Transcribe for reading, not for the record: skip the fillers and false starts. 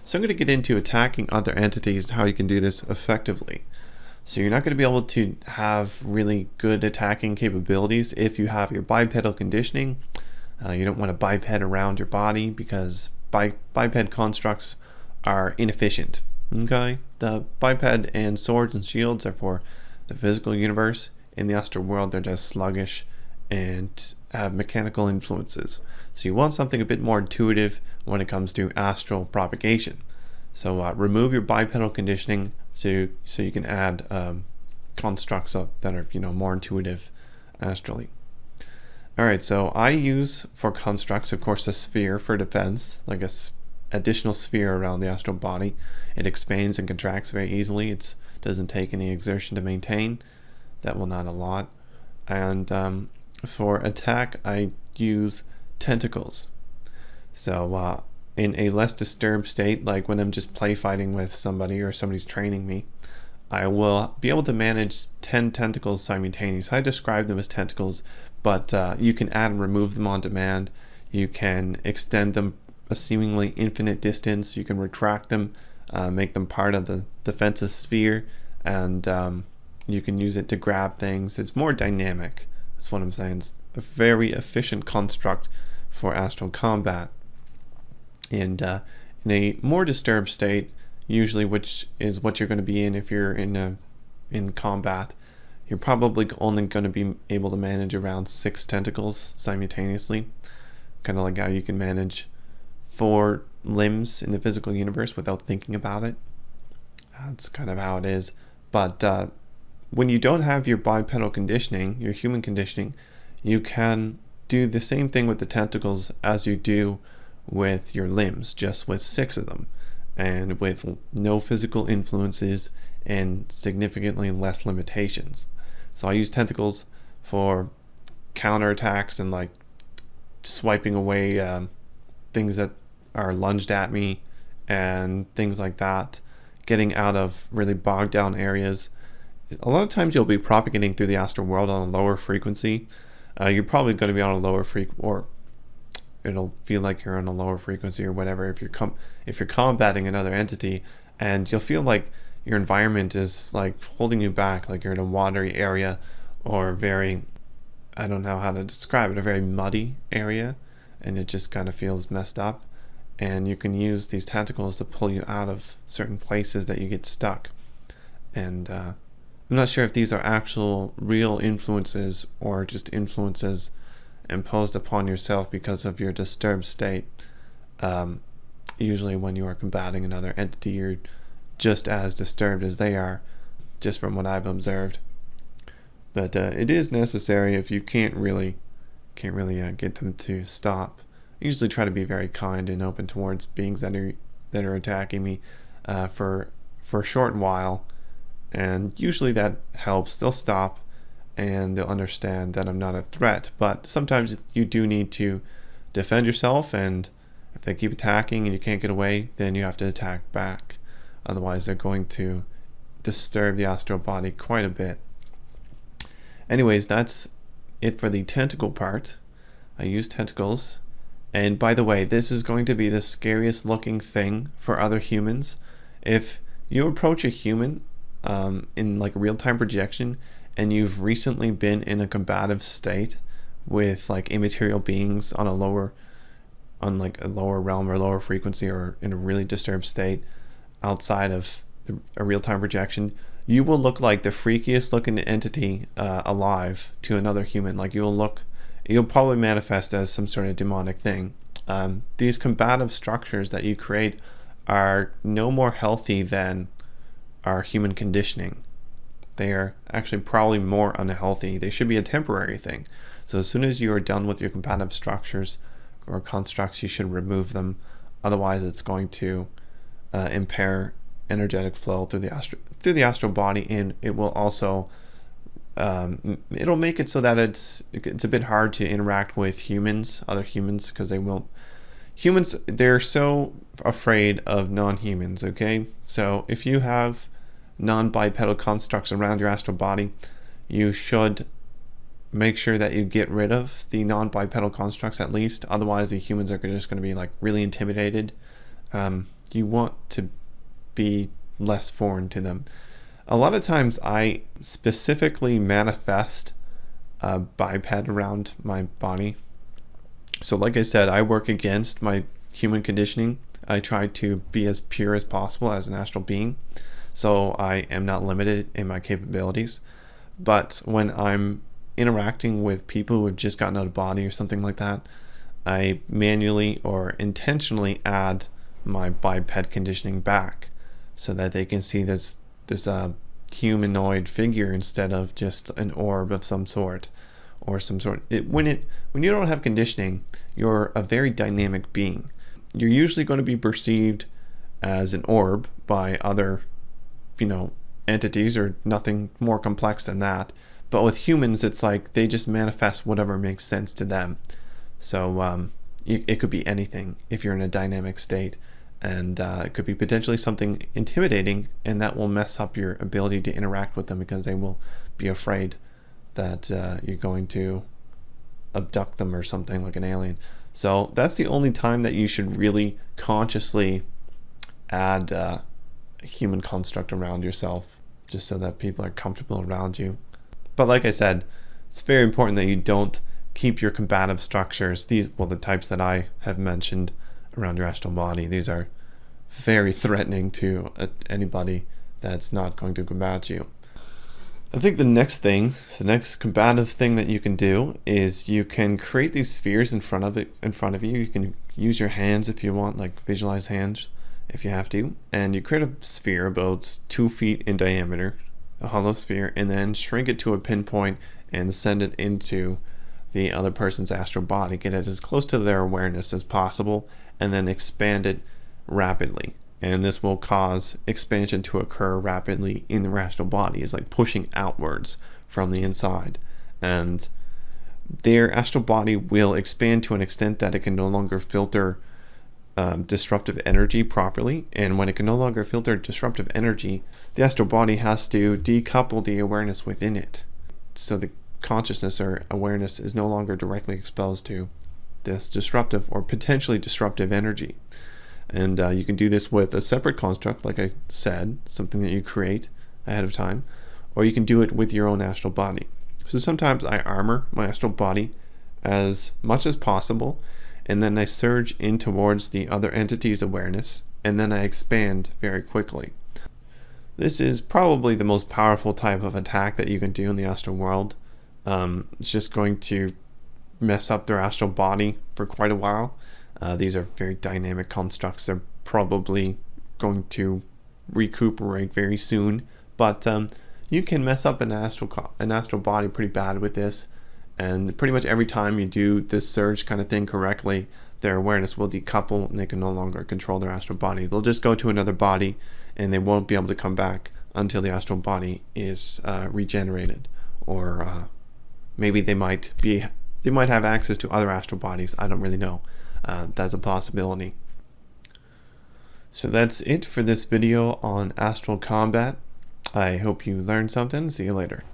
So I'm going to get into attacking other entities and how you can do this effectively. So you're not going to be able to have really good attacking capabilities if you have your bipedal conditioning. You don't want to biped around your body because biped constructs are inefficient. Okay, the biped and swords and shields are for the physical universe. In the astral world, they're just sluggish and have mechanical influences. So you want something a bit more intuitive when it comes to astral propagation. So remove your bipedal conditioning so you can add constructs that are more intuitive astrally. Alright, so I use for constructs, of course, a sphere for defense, like a additional sphere around the astral body. It expands and contracts very easily. It doesn't take any exertion to maintain. That will not a lot. And for attack, I use tentacles. So in a less disturbed state, like when I'm just play fighting with somebody or somebody's training me, I will be able to manage 10 tentacles simultaneously. I describe them as tentacles, but you can add and remove them on demand. You can extend them a seemingly infinite distance. You can retract them, make them part of the defensive sphere, and you can use it to grab things. It's more dynamic. That's what I'm saying. It's a very efficient construct for astral combat. And in a more disturbed state, usually, which is what you're going to be in if you're in combat, you're probably only going to be able to manage around 6 tentacles simultaneously, kind of like how you can manage 4 limbs in the physical universe without thinking about it. That's kind of how it is. But when you don't have your bipedal conditioning, your human conditioning, you can do the same thing with the tentacles as you do with your limbs, just with 6 of them, and with no physical influences and significantly less limitations. So I use tentacles for counterattacks and like swiping away things that are lunged at me and things like that, getting out of really bogged down areas. A lot of times you'll be propagating through the astral world on a lower frequency. You're probably going to be on a lower frequency, or it'll feel like you're on a lower frequency or whatever if you're combating another entity, and you'll feel like your environment is like holding you back, like you're in a watery area or very, I don't know how to describe it, a very muddy area, and it just kind of feels messed up. And you can use these tentacles to pull you out of certain places that you get stuck. And I'm not sure if these are actual real influences or just influences imposed upon yourself because of your disturbed state. Usually when you are combating another entity, you're just as disturbed as they are, just from what I've observed. But it is necessary if you can't really get them to stop. I usually try to be very kind and open towards beings that are attacking me for a short while, and usually that helps. They'll stop and they'll understand that I'm not a threat. But sometimes you do need to defend yourself, and if they keep attacking and you can't get away, then you have to attack back. Otherwise they're going to disturb the astral body quite a bit. Anyways, that's it for the tentacle part. I use tentacles. And by the way, this is going to be the scariest looking thing for other humans. If you approach a human in like a real-time projection, and you've recently been in a combative state with like immaterial beings on a lower realm or lower frequency, or in a really disturbed state outside of a real-time projection, you will look like the freakiest looking entity alive to another human. Like you'll probably manifest as some sort of demonic thing. These combative structures that you create are no more healthy than our human conditioning. They are actually probably more unhealthy. They should be a temporary thing. So as soon as you are done with your combative structures or constructs, you should remove them. Otherwise, it's going to impair energetic flow through the astral body, and it will also it'll make it so that it's a bit hard to interact with other humans, because they're so afraid of non-humans. Okay, so if you have non-bipedal constructs around your astral body, you should make sure that you get rid of the non-bipedal constructs at least. Otherwise the humans are just going to be like really intimidated. you want to be less foreign to them. A lot of times I specifically manifest a biped around my body. So like I said, I work against my human conditioning. I try to be as pure as possible as an astral being, so I am not limited in my capabilities. But when I'm interacting with people who have just gotten out of body or something like that, I manually or intentionally add my biped conditioning back so that they can see this humanoid figure instead of just an orb of some sort or some sort. When you don't have conditioning, you're a very dynamic being. You're usually going to be perceived as an orb by other, entities, or nothing more complex than that. But with humans, it's like they just manifest whatever makes sense to them. So it could be anything if you're in a dynamic state, and it could be potentially something intimidating, and that will mess up your ability to interact with them because they will be afraid that you're going to abduct them or something like an alien. So that's the only time that you should really consciously add a human construct around yourself, just so that people are comfortable around you. But like I said, it's very important that you don't keep your combative structures, the types that I have mentioned, around your astral body. These are very threatening to anybody that's not going to combat you. I think the next combative thing that you can do is you can create these spheres in front of you. You can use your hands if you want, like visualize hands if you have to, and you create a sphere about 2 feet in diameter, a hollow sphere, and then shrink it to a pinpoint and send it into the other person's astral body. Get it as close to their awareness as possible, and then expand it rapidly. And this will cause expansion to occur rapidly in the astral body. It's like pushing outwards from the inside. And their astral body will expand to an extent that it can no longer filter disruptive energy properly. And when it can no longer filter disruptive energy, the astral body has to decouple the awareness within it. So the consciousness or awareness is no longer directly exposed to this disruptive or potentially disruptive energy. And you can do this with a separate construct, like I said, something that you create ahead of time, or you can do it with your own astral body. So sometimes I armor my astral body as much as possible, and then I surge in towards the other entity's awareness, and then I expand very quickly. This is probably the most powerful type of attack that you can do in the astral world. It's just going to mess up their astral body for quite a while. These are very dynamic constructs. They're probably going to recuperate very soon, but you can mess up an astral body pretty bad with this. And pretty much every time you do this surge kind of thing correctly, their awareness will decouple and they can no longer control their astral body. They'll just go to another body and they won't be able to come back until the astral body is regenerated, or maybe they might have access to other astral bodies. I don't really know. That's a possibility. So that's it for this video on astral combat. I hope you learned something. See you later.